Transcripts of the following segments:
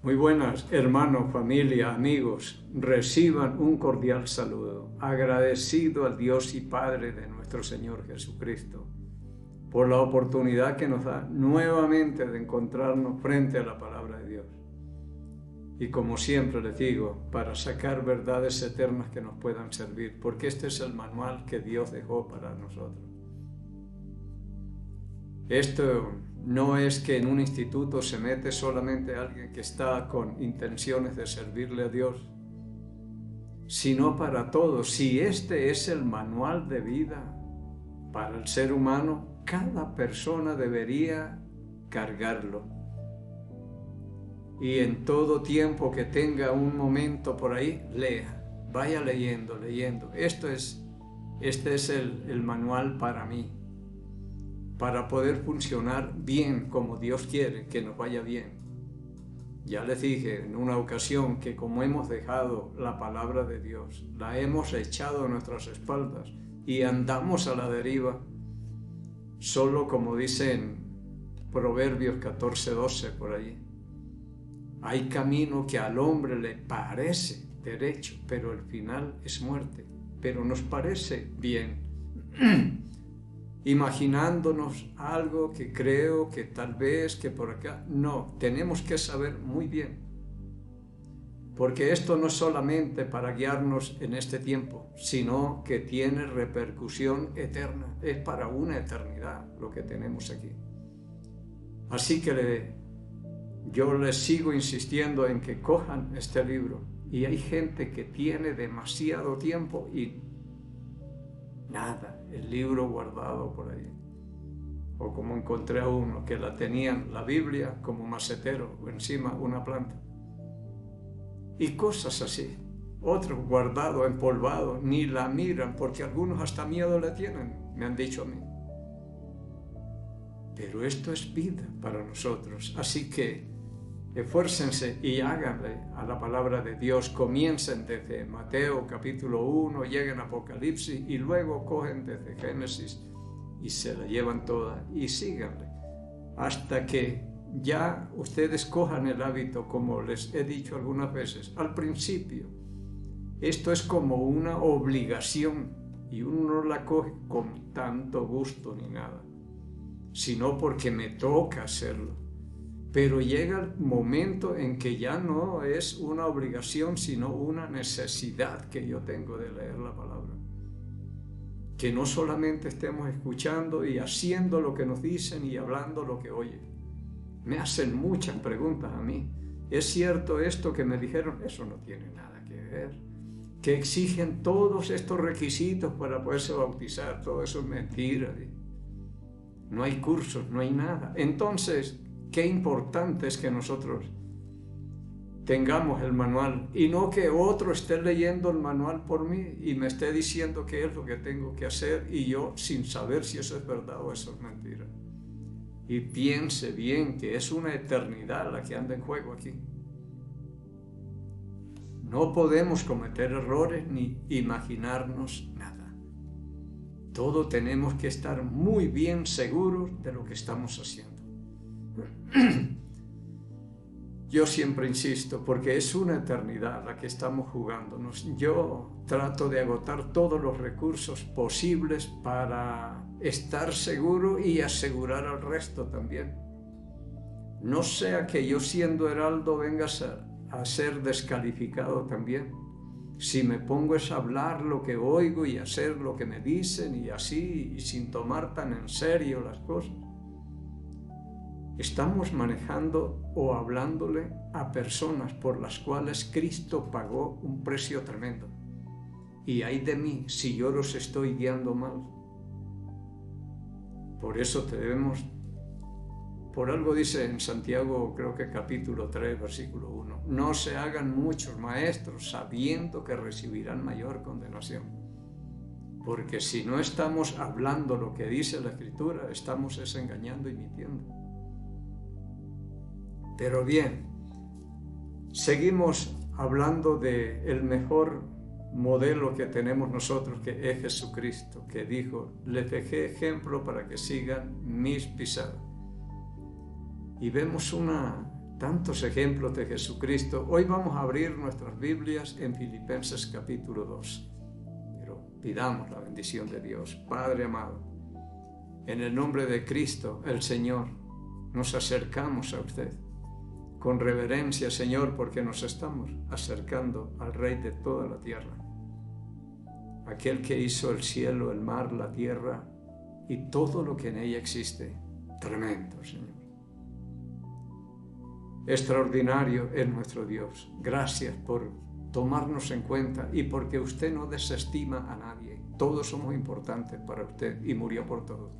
Muy buenas, hermanos, familia, amigos. Reciban un cordial saludo, agradecido al Dios y Padre de nuestro Señor Jesucristo por la oportunidad que nos da nuevamente de encontrarnos frente a la palabra de Dios. Y como siempre les digo, para sacar verdades eternas que nos puedan servir, porque este es el manual que Dios dejó para nosotros. Esto no es que en un instituto se mete solamente alguien que está con intenciones de servirle a Dios, sino para todos. Si este es el manual de vida para el ser humano, cada persona debería cargarlo. Y en todo tiempo que tenga un momento por ahí, lea, vaya leyendo. Este es el manual para mí, para poder funcionar bien como Dios quiere que nos vaya bien. Ya les dije en una ocasión que como hemos dejado la palabra de Dios, la hemos echado a nuestras espaldas y andamos a la deriva, solo como dice en Proverbios 14:12 por allí. Hay camino que al hombre le parece derecho, pero el final es muerte, pero nos parece bien. Imaginándonos algo que creo que tal vez que por acá. No, tenemos que saber muy bien, porque esto no es solamente para guiarnos en este tiempo, sino que tiene repercusión eterna, es para una eternidad lo que tenemos aquí. Así que yo les sigo insistiendo en que cojan este libro, y hay gente que tiene demasiado tiempo y nada, el libro guardado por ahí. O como encontré a uno que la tenían, la Biblia, como macetero, o encima una planta. Y cosas así. Otros guardado, empolvado, ni la miran, porque algunos hasta miedo le tienen, me han dicho a mí. Pero esto es vida para nosotros, así que esfuércense y háganle a la palabra de Dios. Comiencen desde Mateo capítulo 1, lleguen a Apocalipsis y luego cogen desde Génesis y se la llevan toda y síganle hasta que ya ustedes cojan el hábito, como les he dicho algunas veces al principio. Esto es como una obligación y uno no la coge con tanto gusto ni nada, sino porque me toca hacerlo. Pero llega el momento en que ya no es una obligación, sino una necesidad que yo tengo de leer la palabra. Que no solamente estemos escuchando y haciendo lo que nos dicen y hablando lo que oyen. Me hacen muchas preguntas a mí. ¿Es cierto esto que me dijeron? Eso no tiene nada que ver. Que exigen todos estos requisitos para poderse bautizar. Todo eso es mentira. No hay cursos, no hay nada. Entonces, qué importante es que nosotros tengamos el manual y no que otro esté leyendo el manual por mí y me esté diciendo qué es lo que tengo que hacer y yo sin saber si eso es verdad o eso es mentira. Y piense bien que es una eternidad la que anda en juego aquí. No podemos cometer errores ni imaginarnos nada. Todo tenemos que estar muy bien seguros de lo que estamos haciendo. Yo siempre insisto, porque es una eternidad la que estamos jugándonos. Yo trato de agotar todos los recursos posibles para estar seguro y asegurar al resto también. No sea que yo siendo heraldo venga a ser descalificado también. Si me pongo es a hablar lo que oigo y hacer lo que me dicen y así, y sin tomar tan en serio las cosas. Estamos manejando o hablándole a personas por las cuales Cristo pagó un precio tremendo. Y ay de mí si yo los estoy guiando mal. Por eso debemos, por algo dice en Santiago, creo que capítulo 3, versículo 1, no se hagan muchos maestros sabiendo que recibirán mayor condenación. Porque si no estamos hablando lo que dice la Escritura, estamos engañando y mintiendo. Pero bien, seguimos hablando del mejor modelo que tenemos nosotros, que es Jesucristo, que dijo, les dejé ejemplo para que sigan mis pisadas. Y vemos una tantos ejemplos de Jesucristo. Hoy vamos a abrir nuestras Biblias en Filipenses capítulo 2. Pero pidamos la bendición de Dios. Padre amado, en el nombre de Cristo, el Señor, nos acercamos a usted con reverencia, Señor, porque nos estamos acercando al Rey de toda la tierra, aquel que hizo el cielo, el mar, la tierra y todo lo que en ella existe. Tremendo, Señor. Extraordinario es nuestro Dios. Gracias por tomarnos en cuenta y porque usted no desestima a nadie. Todos somos importantes para usted y murió por todos.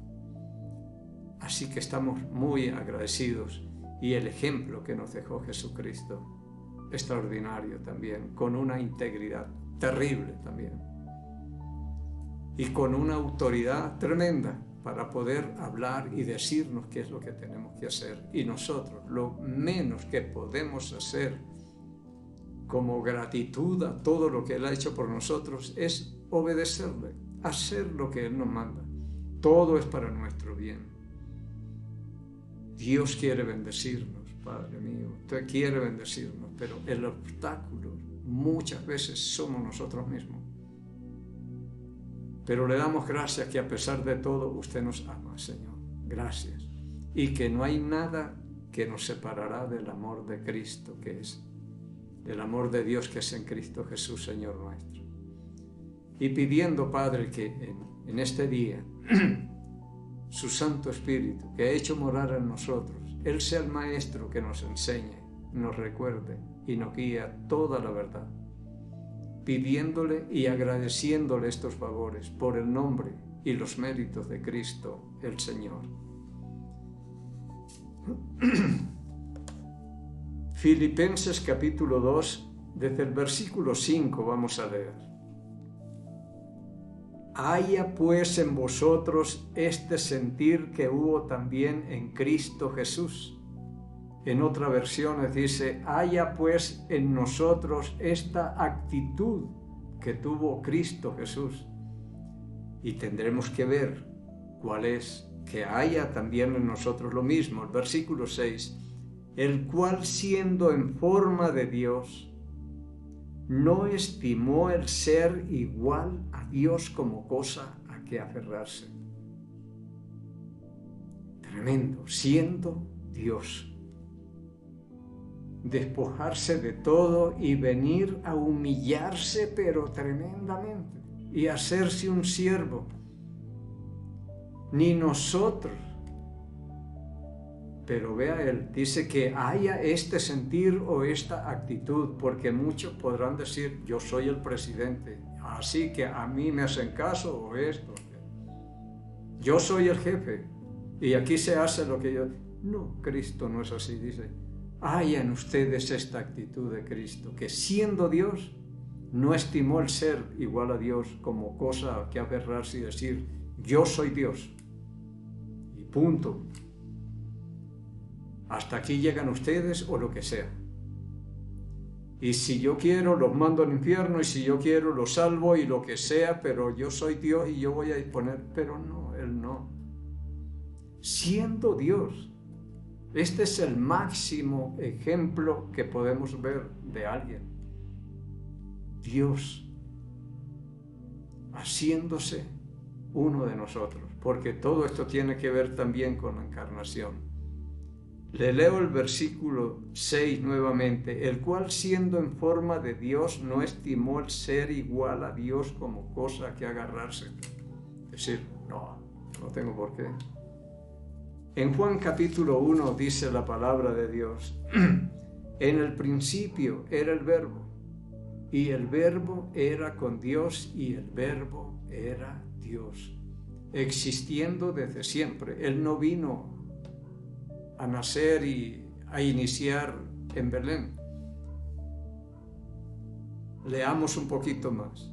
Así que estamos muy agradecidos, y el ejemplo que nos dejó Jesucristo, extraordinario también, con una integridad terrible también y con una autoridad tremenda para poder hablar y decirnos qué es lo que tenemos que hacer. Y nosotros lo menos que podemos hacer como gratitud a todo lo que Él ha hecho por nosotros es obedecerle, hacer lo que Él nos manda. Todo es para nuestro bien. Dios quiere bendecirnos, Padre mío, usted quiere bendecirnos, pero el obstáculo muchas veces somos nosotros mismos. Pero le damos gracias que a pesar de todo usted nos ama, Señor. Gracias. Y que no hay nada que nos separará del amor de Cristo, que es, del amor de Dios que es en Cristo Jesús, Señor nuestro. Y pidiendo, Padre, que en este día su Santo Espíritu, que ha hecho morar en nosotros, Él sea el Maestro que nos enseñe, nos recuerde y nos guíe a toda la verdad, pidiéndole y agradeciéndole estos favores por el nombre y los méritos de Cristo el Señor. Filipenses capítulo 2, desde el versículo 5 vamos a leer. Haya pues en vosotros este sentir que hubo también en Cristo Jesús. En otra versión dice, haya pues en nosotros esta actitud que tuvo Cristo Jesús. Y tendremos que ver cuál es, que haya también en nosotros lo mismo. El versículo 6, el cual siendo en forma de Dios, no estimó el ser igual a Dios como cosa a que aferrarse. Tremendo, siendo Dios. Despojarse de todo y venir a humillarse, pero tremendamente, y hacerse un siervo. Ni nosotros. Pero vea él, dice que haya este sentir o esta actitud, porque muchos podrán decir, yo soy el presidente, así que a mí me hacen caso o esto. Yo soy el jefe y aquí se hace lo que yo... No, Cristo no es así, dice, haya en ustedes esta actitud de Cristo, que siendo Dios, no estimó el ser igual a Dios como cosa que aferrarse y decir, yo soy Dios. Y punto. Hasta aquí llegan ustedes o lo que sea. Y si yo quiero, los mando al infierno, y si yo quiero, los salvo y lo que sea, pero yo soy Dios y yo voy a disponer. Pero no, Él no. Siendo Dios, este es el máximo ejemplo que podemos ver de alguien. Dios haciéndose uno de nosotros, porque todo esto tiene que ver también con la encarnación. Le leo el versículo 6 nuevamente, el cual siendo en forma de Dios no estimó el ser igual a Dios como cosa que agarrarse. Es decir, no tengo por qué. En Juan capítulo 1 dice la palabra de Dios, en el principio era el Verbo, y el Verbo era con Dios, y el Verbo era Dios, existiendo desde siempre. Él no vino a nacer y a iniciar en Belén. Leamos un poquito más.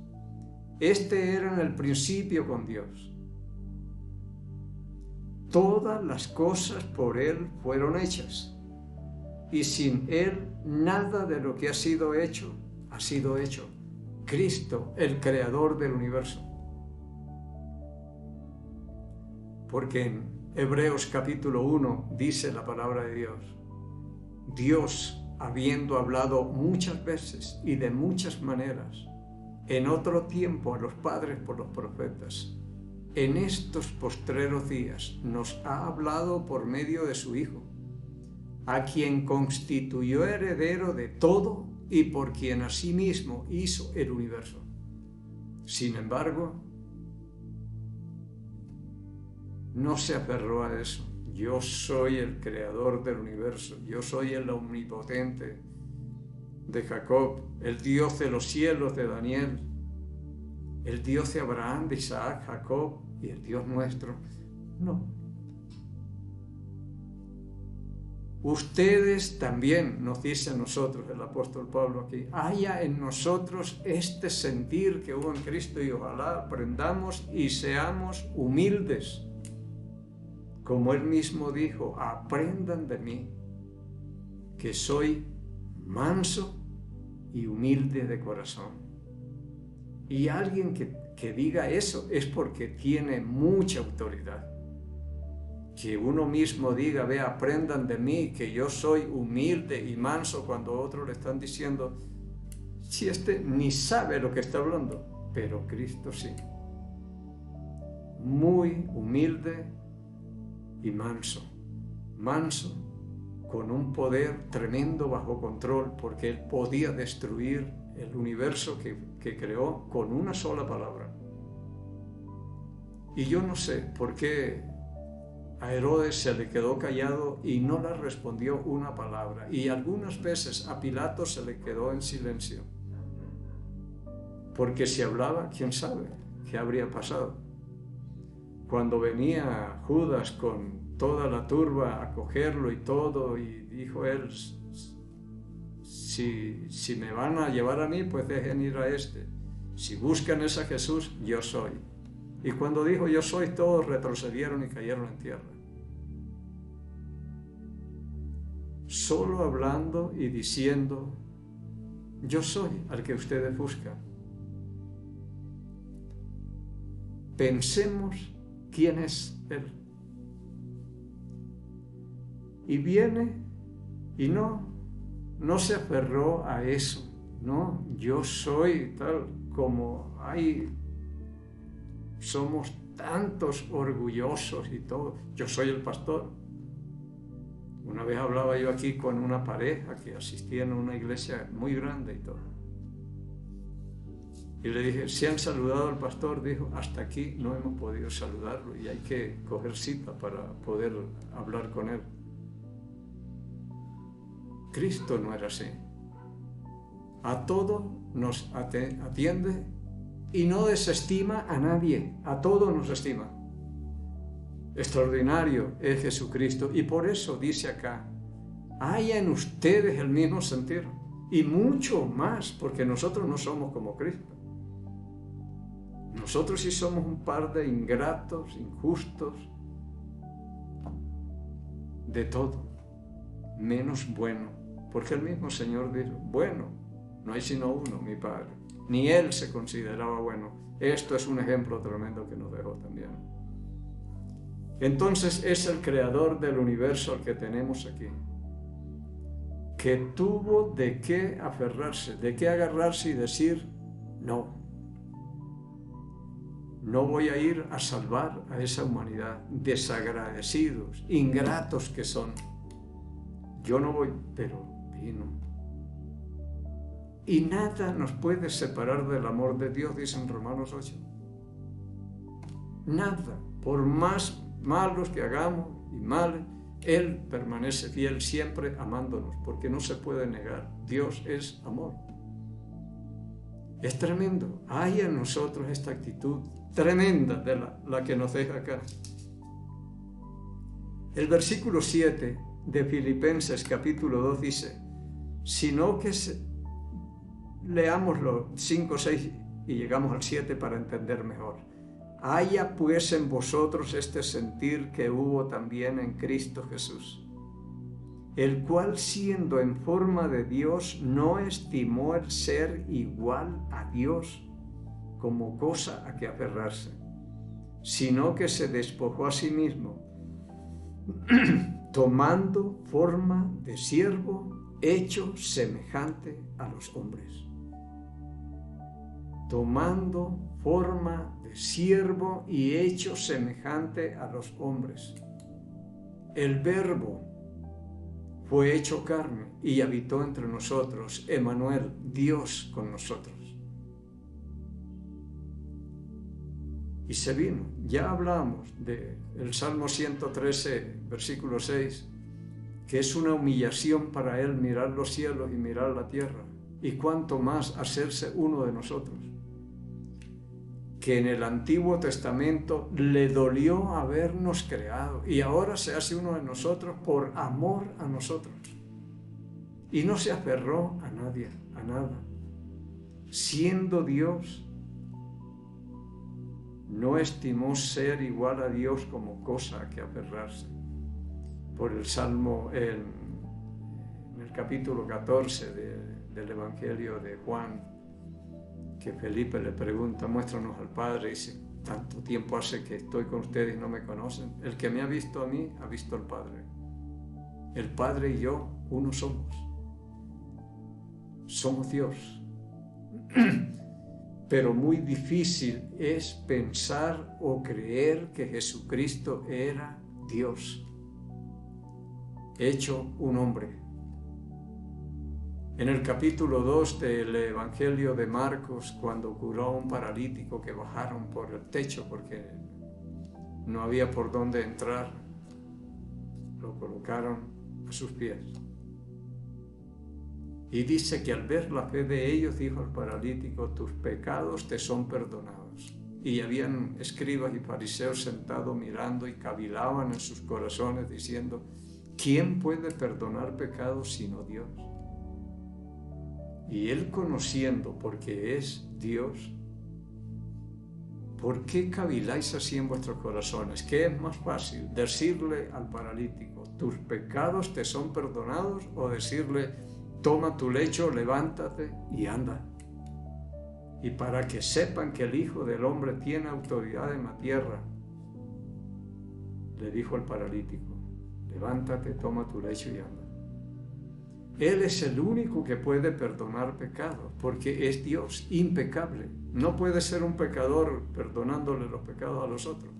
Este era en el principio con Dios. Todas las cosas por Él fueron hechas, y sin Él nada de lo que ha sido hecho ha sido hecho. Cristo, el creador del universo. Porque en Hebreos capítulo 1 dice la palabra de Dios, Dios, habiendo hablado muchas veces y de muchas maneras, en otro tiempo a los padres por los profetas, en estos postreros días nos ha hablado por medio de su Hijo, a quien constituyó heredero de todo y por quien asimismo hizo el universo. Sin embargo, no se aferró a eso. Yo soy el creador del universo, yo soy el omnipotente de Jacob, el Dios de los cielos de Daniel, el Dios de Abraham, de Isaac, Jacob y el Dios nuestro. No. Ustedes también, nos dice a nosotros el apóstol Pablo aquí, haya en nosotros este sentir que hubo en Cristo y ojalá aprendamos y seamos humildes. Como él mismo dijo, aprendan de mí, que soy manso y humilde de corazón. Y alguien que diga eso es porque tiene mucha autoridad. Que uno mismo diga, ve, aprendan de mí, que yo soy humilde y manso, cuando otros le están diciendo, si este ni sabe lo que está hablando, pero Cristo sí. Muy humilde y manso, con un poder tremendo bajo control, porque él podía destruir el universo que creó con una sola palabra. Y yo no sé por qué a Herodes se le quedó callado y no le respondió una palabra, y algunas veces a Pilato se le quedó en silencio, porque si hablaba, quién sabe qué habría pasado. Cuando venía Judas con toda la turba a cogerlo y todo, y dijo él, si me van a llevar a mí, pues dejen ir a este. Si buscan es a Jesús, yo soy. Y cuando dijo yo soy, todos retrocedieron y cayeron en tierra. Solo hablando y diciendo, yo soy al que ustedes buscan. Pensemos quién es Él. Y viene y no se aferró a eso. No, yo soy tal como somos tantos orgullosos y todo. Yo soy el pastor. Una vez hablaba yo aquí con una pareja que asistía en una iglesia muy grande y todo. Y le dije, ¿se han saludado al pastor? Dijo, hasta aquí no hemos podido saludarlo y hay que coger cita para poder hablar con él. Cristo no era así. A todo nos atiende y no desestima a nadie. A todo nos estima. Extraordinario es Jesucristo, y por eso dice acá, haya en ustedes el mismo sentir y mucho más, porque nosotros no somos como Cristo. Nosotros sí somos un par de ingratos, injustos, de todo, menos bueno, porque el mismo Señor dijo, bueno, no hay sino uno, mi Padre. Ni Él se consideraba bueno. Esto es un ejemplo tremendo que nos dejó también. Entonces es el creador del universo al que tenemos aquí, que tuvo de qué aferrarse, de qué agarrarse y decir, no voy a ir a salvar a esa humanidad, desagradecidos, ingratos que son. Yo no voy, pero vino. Y nada nos puede separar del amor de Dios, dice en Romanos 8. Nada, por más malos que hagamos y males, Él permanece fiel siempre amándonos, porque no se puede negar. Dios es amor. Es tremendo. Hay en nosotros esta actitud tremenda de la que nos deja acá. El versículo 7 de Filipenses capítulo 2 dice, sino que leámoslo 5, 6 y llegamos al 7 para entender mejor. Haya pues en vosotros este sentir que hubo también en Cristo Jesús, el cual siendo en forma de Dios no estimó el ser igual a Dios como cosa a que aferrarse, sino que se despojó a sí mismo, tomando forma de siervo, hecho semejante a los hombres. Tomando forma de siervo y hecho semejante a los hombres. El Verbo fue hecho carne y habitó entre nosotros, Emmanuel, Dios con nosotros. Y se vino. Ya hablamos del Salmo 113, versículo 6, que es una humillación para él mirar los cielos y mirar la tierra, y cuánto más hacerse uno de nosotros. Que en el Antiguo Testamento le dolió habernos creado y ahora se hace uno de nosotros por amor a nosotros. Y no se aferró a nadie, a nada. Siendo Dios, no estimó ser igual a Dios como cosa a que aferrarse. Por el Salmo, en el capítulo 14 del Evangelio de Juan, que Felipe le pregunta, muéstranos al Padre, y dice, tanto tiempo hace que estoy con ustedes y no me conocen. El que me ha visto a mí, ha visto al Padre. El Padre y yo, uno somos. Somos Dios. Pero muy difícil es pensar o creer que Jesucristo era Dios, hecho un hombre. En el capítulo 2 del Evangelio de Marcos, cuando curó a un paralítico que bajaron por el techo porque no había por dónde entrar, lo colocaron a sus pies. Y dice que al ver la fe de ellos, dijo al paralítico, tus pecados te son perdonados. Y habían escribas y fariseos sentados mirando y cavilaban en sus corazones diciendo, ¿quién puede perdonar pecados sino Dios? Y él conociendo, porque es Dios, ¿por qué caviláis así en vuestros corazones? ¿Qué es más fácil? ¿Decirle al paralítico, tus pecados te son perdonados? ¿O decirle, toma tu lecho, levántate y anda? Y para que sepan que el Hijo del Hombre tiene autoridad en la tierra, le dijo al paralítico, levántate, toma tu lecho y anda. Él es el único que puede perdonar pecados, porque es Dios, impecable. No puede ser un pecador perdonándole los pecados a los otros.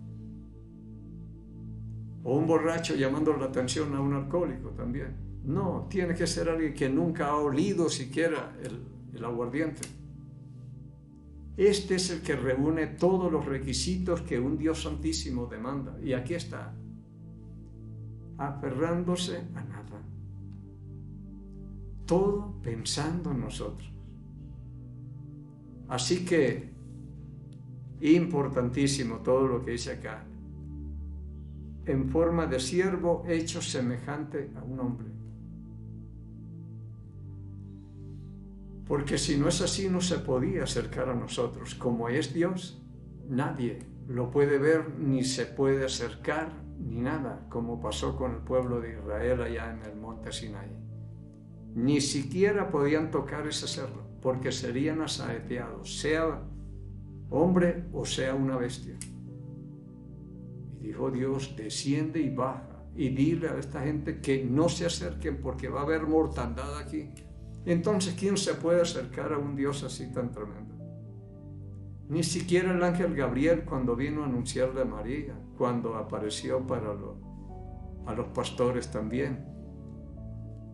O un borracho llamando la atención a un alcohólico también. No, tiene que ser alguien que nunca ha olido siquiera el aguardiente. Este es el que reúne todos los requisitos que un Dios santísimo demanda. Y aquí está, aferrándose a nada. Todo pensando en nosotros. Así que, importantísimo todo lo que dice acá. En forma de siervo hecho semejante a un hombre. Porque si no es así, no se podía acercar a nosotros. Como es Dios, nadie lo puede ver, ni se puede acercar, ni nada, como pasó con el pueblo de Israel allá en el monte Sinaí. Ni siquiera podían tocar ese cerro, porque serían asaeteados, sea hombre o sea una bestia. Y dijo Dios, desciende y baja, y dile a esta gente que no se acerquen, porque va a haber mortandad aquí. Entonces, ¿quién se puede acercar a un Dios así tan tremendo? Ni siquiera el ángel Gabriel, cuando vino a anunciarle a María, cuando apareció a los pastores también.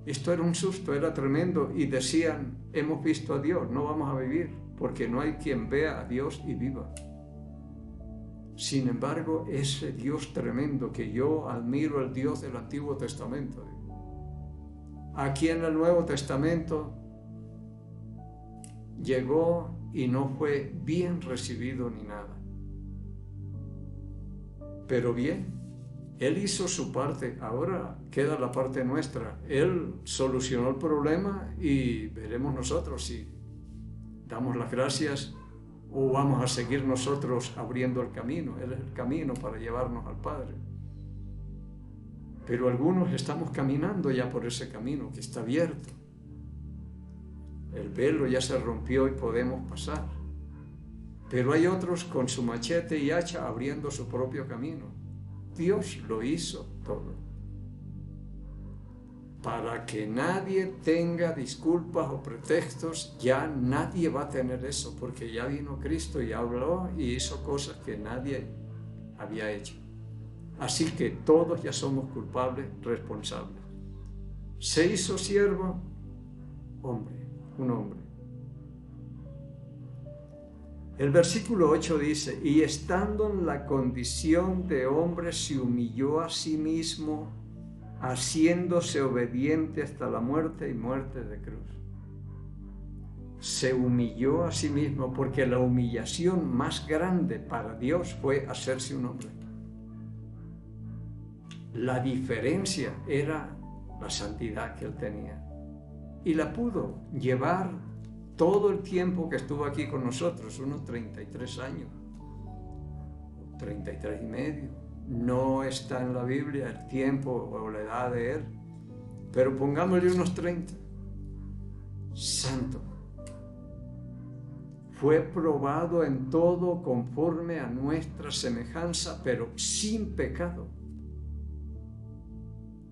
Esto era un susto, era tremendo, y decían, hemos visto a Dios, no vamos a vivir, porque no hay quien vea a Dios y viva. Sin embargo, ese Dios tremendo que yo admiro, el Dios del Antiguo Testamento, aquí en el Nuevo Testamento llegó y no fue bien recibido ni nada. Pero bien, Él hizo su parte, ahora queda la parte nuestra. Él solucionó el problema y veremos nosotros si damos las gracias o vamos a seguir nosotros abriendo el camino. Él es el camino para llevarnos al Padre. Pero algunos estamos caminando ya por ese camino que está abierto. El velo ya se rompió y podemos pasar. Pero hay otros con su machete y hacha abriendo su propio camino. Dios lo hizo todo. para que nadie tenga disculpas o pretextos. Ya nadie va a tener eso, porque ya vino Cristo y habló y hizo cosas que nadie había hecho. Así que todos ya somos culpables, responsables. Se hizo siervo, hombre, un hombre. El versículo 8 dice, y estando en la condición de hombre se humilló a sí mismo, haciéndose obediente hasta la muerte y muerte de cruz. Se humilló a sí mismo porque la humillación más grande para Dios fue hacerse un hombre. La diferencia era la santidad que él tenía y la pudo llevar todo el tiempo que estuvo aquí con nosotros, unos 33 años, 33 y medio. No está en la Biblia el tiempo o la edad de él, pero pongámosle unos 30. Santo. Fue probado en todo conforme a nuestra semejanza, pero sin pecado.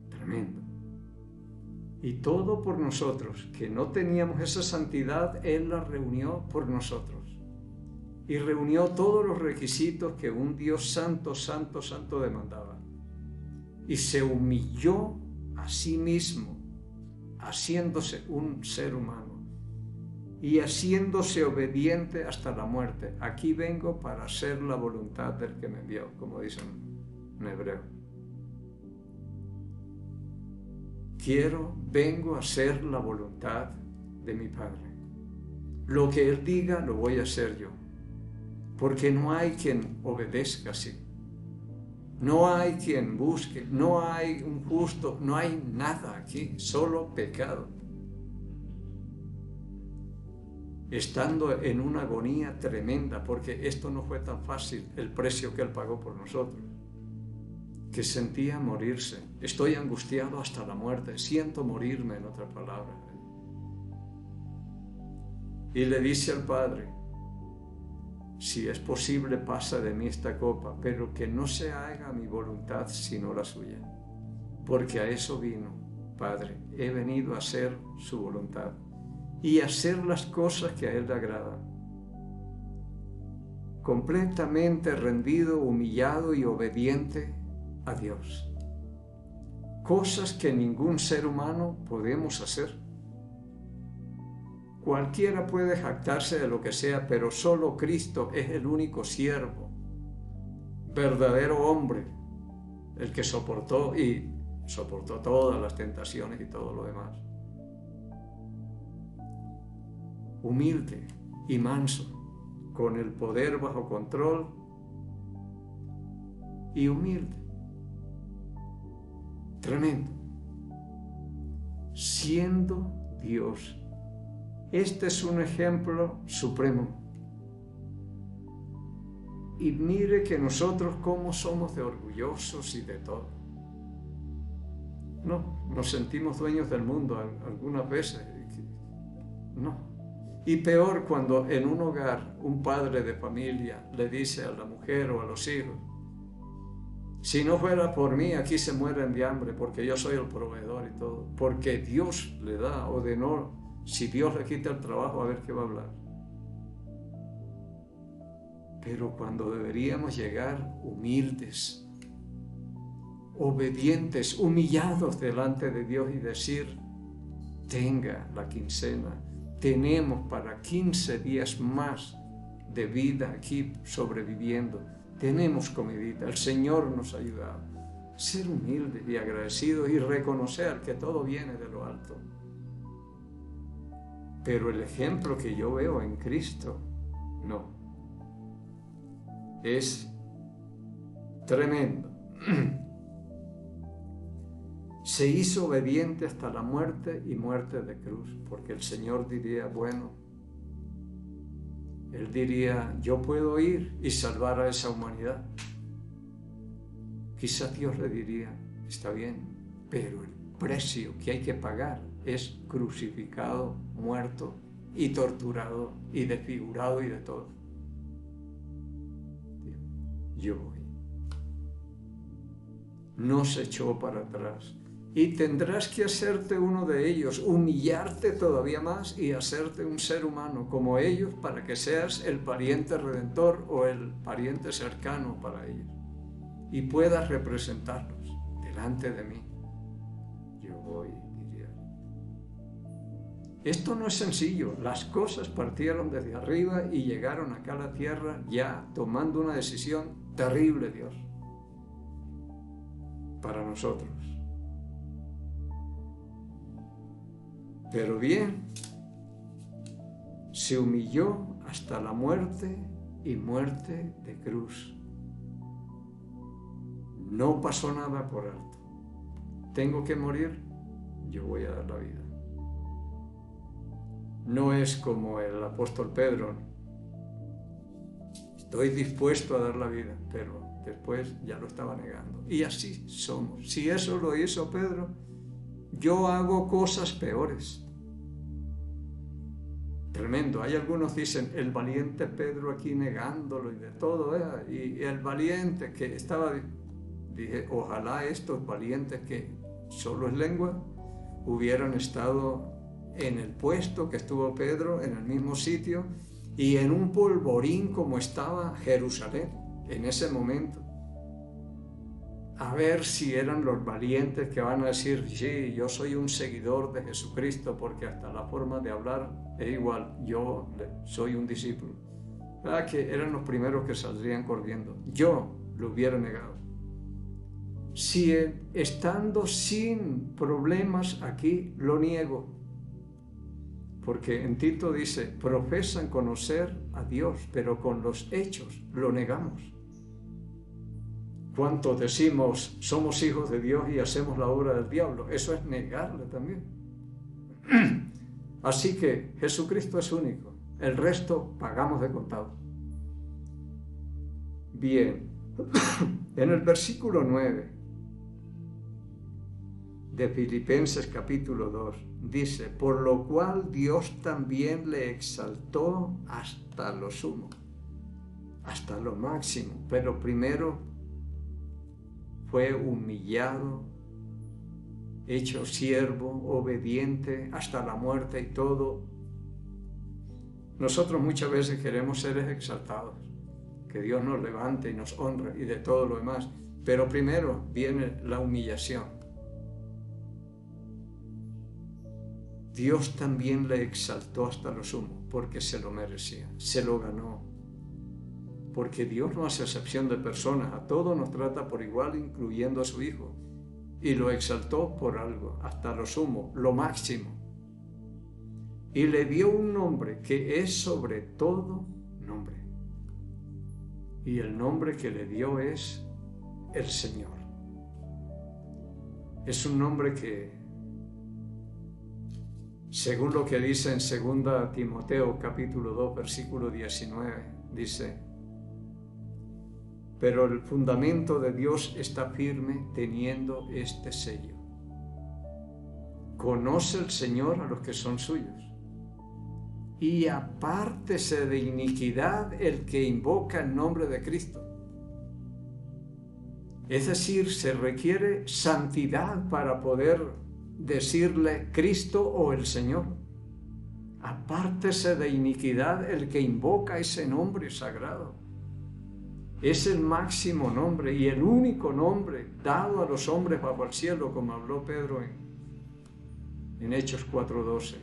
Tremendo. Y todo por nosotros, que no teníamos esa santidad, Él la reunió por nosotros. Y reunió todos los requisitos que un Dios santo, santo, santo demandaba. Y se humilló a sí mismo, haciéndose un ser humano. Y haciéndose obediente hasta la muerte. Aquí vengo para hacer la voluntad del que me envió, como dicen en hebreo. Vengo a hacer la voluntad de mi Padre. Lo que Él diga, lo voy a hacer yo. Porque no hay quien obedezca así. No hay quien busque, no hay un justo, no hay nada aquí, solo pecado. Estando en una agonía tremenda, porque esto no fue tan fácil, el precio que Él pagó por nosotros. Que sentía morirse. Estoy angustiado hasta la muerte. Siento morirme, en otra palabra. Y le dice al Padre, si es posible, pasa de mí esta copa, pero que no se haga mi voluntad sino la suya. Porque a eso vino, Padre. He venido a hacer su voluntad y a hacer las cosas que a Él le agradan. Completamente rendido, humillado y obediente a Dios. Cosas que ningún ser humano podemos hacer. Cualquiera puede jactarse de lo que sea, pero solo Cristo es el único siervo, verdadero hombre, el que soportó todas las tentaciones y todo lo demás. Humilde y manso, con el poder bajo control y humilde. Tremendo. Siendo Dios. Este es un ejemplo supremo. Y mire que nosotros cómo somos de orgullosos y de todo. No, nos sentimos dueños del mundo algunas veces. No. Y peor cuando en un hogar un padre de familia le dice a la mujer o a los hijos, si no fuera por mí, aquí se mueren de hambre, porque yo soy el proveedor y todo. Porque Dios le da, o de no, si Dios le quita el trabajo, a ver qué va a hablar. Pero cuando deberíamos llegar humildes, obedientes, humillados delante de Dios y decir, tenga la quincena, tenemos para 15 días más de vida aquí sobreviviendo. Tenemos comidita, el Señor nos ha ayudado. Ser humilde y agradecido y reconocer que todo viene de lo alto. Pero el ejemplo que yo veo en Cristo, no. Es tremendo. Se hizo obediente hasta la muerte y muerte de cruz, porque el Señor diría, bueno, Él diría, yo puedo ir y salvar a esa humanidad. Quizás Dios le diría, está bien, pero el precio que hay que pagar es crucificado, muerto y torturado y desfigurado y de todo. Yo voy. No se echó para atrás. y tendrás que hacerte uno de ellos, humillarte todavía más y hacerte un ser humano como ellos para que seas el pariente redentor o el pariente cercano para ellos y puedas representarlos delante de mí. Yo voy, diría. Esto no es sencillo. Las cosas partieron desde arriba y llegaron acá a la tierra ya tomando una decisión terrible, Dios, para nosotros. Pero bien, se humilló hasta la muerte y muerte de cruz. No pasó nada por alto. Tengo que morir, yo voy a dar la vida. No es como el apóstol Pedro. Estoy dispuesto a dar la vida, pero después ya lo estaba negando. Y así somos. Si eso lo hizo Pedro, yo hago cosas peores. Tremendo. Hay algunos dicen, el valiente Pedro aquí negándolo y de todo. Y el valiente que estaba... Dije, ojalá estos valientes que solo es lengua hubieran estado en el puesto que estuvo Pedro, en el mismo sitio, y en un polvorín como estaba Jerusalén en ese momento. A ver si eran los valientes que van a decir, sí, yo soy un seguidor de Jesucristo, porque hasta la forma de hablar es igual, yo soy un discípulo. ¿Verdad? Que eran los primeros que saldrían corriendo. Yo lo hubiera negado. Si estando sin problemas aquí, lo niego. Porque en Tito dice, profesan conocer a Dios, pero con los hechos lo negamos. ¿Cuántos decimos, somos hijos de Dios y hacemos la obra del diablo? Eso es negarle también. Así que Jesucristo es único. El resto pagamos de contado. Bien, en el versículo 9 de Filipenses capítulo 2, dice, por lo cual Dios también le exaltó hasta lo sumo, hasta lo máximo, pero primero fue humillado, hecho siervo, obediente, hasta la muerte y todo. Nosotros muchas veces queremos ser exaltados, que Dios nos levante y nos honre y de todo lo demás, pero primero viene la humillación. Dios también le exaltó hasta lo sumo, porque se lo merecía, se lo ganó. Porque Dios no hace excepción de personas, a todos nos trata por igual, incluyendo a su Hijo, y lo exaltó por algo, hasta lo sumo, lo máximo. Y le dio un nombre que es sobre todo nombre. Y el nombre que le dio es el Señor. Es un nombre que, según lo que dice en 2 Timoteo capítulo 2, versículo 19, dice, pero el fundamento de Dios está firme teniendo este sello. Conoce el Señor a los que son suyos. Y apártese de iniquidad el que invoca el nombre de Cristo. Es decir, se requiere santidad para poder decirle Cristo o el Señor. Apártese de iniquidad el que invoca ese nombre sagrado. Es el máximo nombre y el único nombre dado a los hombres bajo el cielo, como habló Pedro en Hechos 4:12.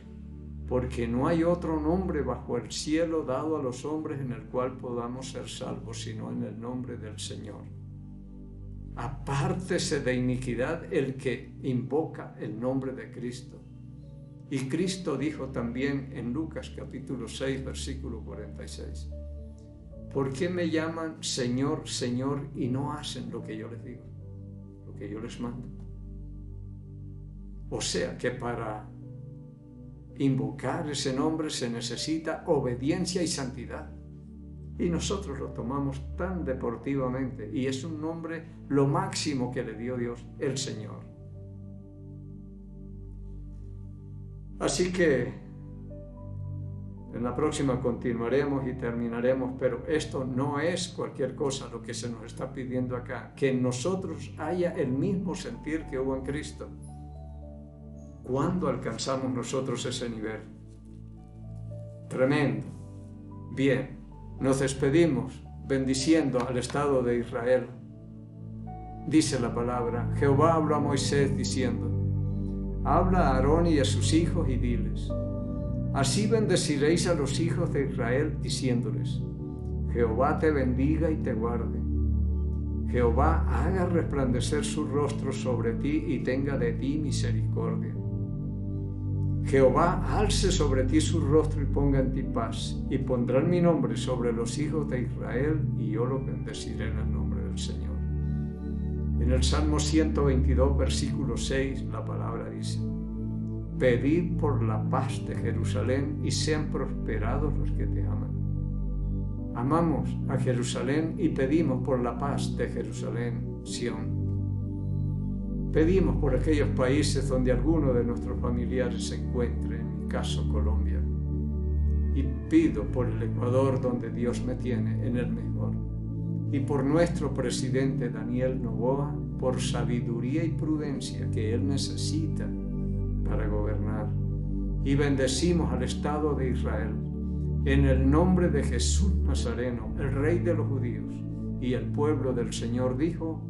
Porque no hay otro nombre bajo el cielo dado a los hombres en el cual podamos ser salvos, sino en el nombre del Señor. Apártese de iniquidad el que invoca el nombre de Cristo. Y Cristo dijo también en Lucas capítulo 6, versículo 46, ¿por qué me llaman Señor, Señor y no hacen lo que yo les digo, lo que yo les mando? O sea que para invocar ese nombre se necesita obediencia y santidad. Y nosotros lo tomamos tan deportivamente, y es un nombre lo máximo que le dio Dios, el Señor. Así que en la próxima continuaremos y terminaremos, pero esto no es cualquier cosa lo que se nos está pidiendo acá, que en nosotros haya el mismo sentir que hubo en Cristo. ¿Cuándo alcanzamos nosotros ese nivel? Tremendo. Bien, nos despedimos bendiciendo al Estado de Israel. Dice la palabra, Jehová habló a Moisés diciendo, habla a Aarón y a sus hijos y diles, así bendeciréis a los hijos de Israel diciéndoles, Jehová te bendiga y te guarde. Jehová haga resplandecer su rostro sobre ti y tenga de ti misericordia. Jehová alce sobre ti su rostro y ponga en ti paz, y pondrán mi nombre sobre los hijos de Israel, y yo los bendeciré en el nombre del Señor. En el Salmo 122, versículo 6, la palabra dice, pedid por la paz de Jerusalén y sean prosperados los que te aman. Amamos a Jerusalén y pedimos por la paz de Jerusalén, Sión. Pedimos por aquellos países donde alguno de nuestros familiares se encuentre, en mi caso Colombia. Y pido por el Ecuador donde Dios me tiene en el mejor. Y por nuestro presidente Daniel Noboa, por sabiduría y prudencia que él necesita para gobernar. Y bendecimos al Estado de Israel. En el nombre de Jesús Nazareno, el Rey de los judíos, y el pueblo del Señor dijo,